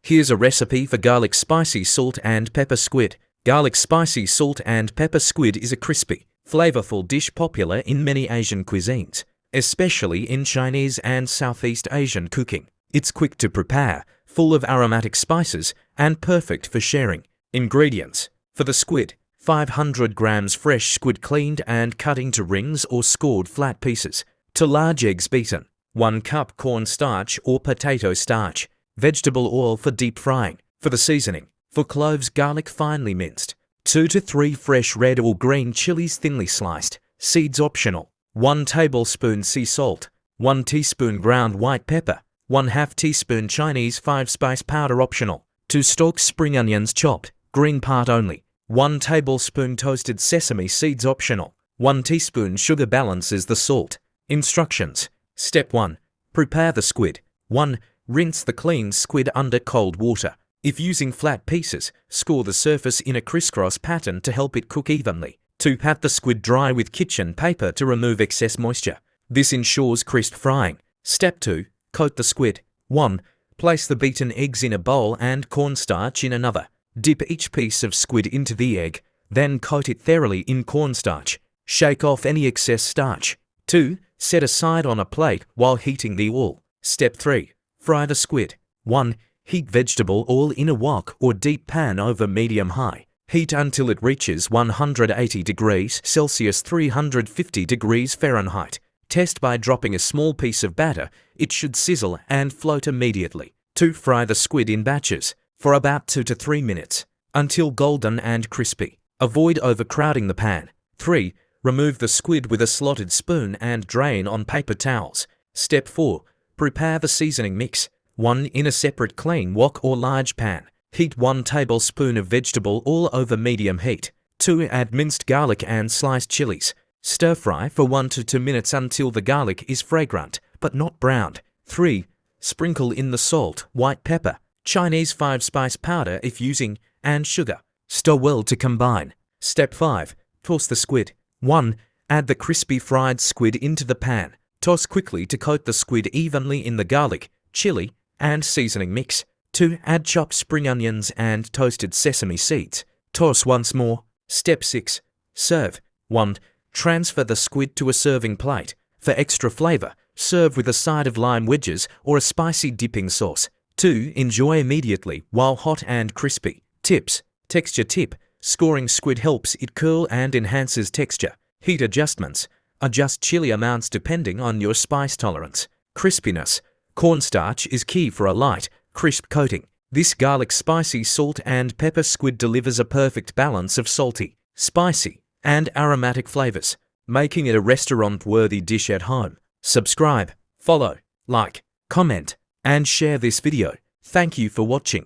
Here's a recipe for garlic spicy salt and pepper squid. Garlic spicy salt and pepper squid is a crispy, flavorful dish popular in many Asian cuisines, especially in Chinese and Southeast Asian cooking. It's quick to prepare, full of aromatic spices, and perfect for sharing. Ingredients. For the squid, 500 grams fresh squid cleaned and cut into rings or scored flat pieces. 2 large eggs beaten. 1 cup cornstarch or potato starch. Vegetable oil for deep frying. For the seasoning. For cloves, garlic finely minced. 2 to 3 fresh red or green chilies thinly sliced. Seeds optional. 1 tablespoon sea salt. 1 teaspoon ground white pepper. 1/2 teaspoon Chinese 5-spice powder optional. 2 stalks spring onions chopped, green part only. 1 tablespoon toasted sesame seeds optional. 1 teaspoon sugar balances the salt. Instructions. Step 1. Prepare the squid. 1. Rinse the cleaned squid under cold water. If using flat pieces, score the surface in a crisscross pattern to help it cook evenly. 2. Pat the squid dry with kitchen paper to remove excess moisture. This ensures crisp frying. Step 2. Coat the squid. 1. Place the beaten eggs in a bowl and cornstarch in another. Dip each piece of squid into the egg, then coat it thoroughly in cornstarch. Shake off any excess starch. 2. Set aside on a plate while heating the oil. Step 3. Fry the squid. 1. Heat vegetable oil in a wok or deep pan over medium-high. Heat until it reaches 180 degrees Celsius 350 degrees Fahrenheit. Test by dropping a small piece of batter. It should sizzle and float immediately. 2. Fry the squid in batches for about 2 to 3 minutes until golden and crispy. Avoid overcrowding the pan. 3. Remove the squid with a slotted spoon and drain on paper towels. Step 4. Prepare the seasoning mix. 1. In a separate clean wok or large pan. Heat 1 tablespoon of vegetable oil over medium heat. 2. Add minced garlic and sliced chilies. Stir fry for 1 to 2 minutes until the garlic is fragrant, but not browned. 3. Sprinkle in the salt, white pepper, Chinese 5-spice powder if using, and sugar. Stir well to combine. Step 5. Toss the squid. 1. Add the crispy fried squid into the pan. Toss quickly to coat the squid evenly in the garlic, chili, and seasoning mix. 2. Add chopped spring onions and toasted sesame seeds. Toss once more. Step 6. Serve. 1. Transfer the squid to a serving plate. For extra flavor, serve with a side of lime wedges or a spicy dipping sauce. 2. Enjoy immediately while hot and crispy. Tips. Texture tip. Scoring squid helps it curl and enhances texture. Heat adjustments. Adjust chili amounts depending on your spice tolerance. Crispiness. Cornstarch is key for a light, crisp coating. This garlic spicy salt and pepper squid delivers a perfect balance of salty, spicy, and aromatic flavors, making it a restaurant-worthy dish at home. Subscribe, follow, like, comment, and share this video. Thank you for watching.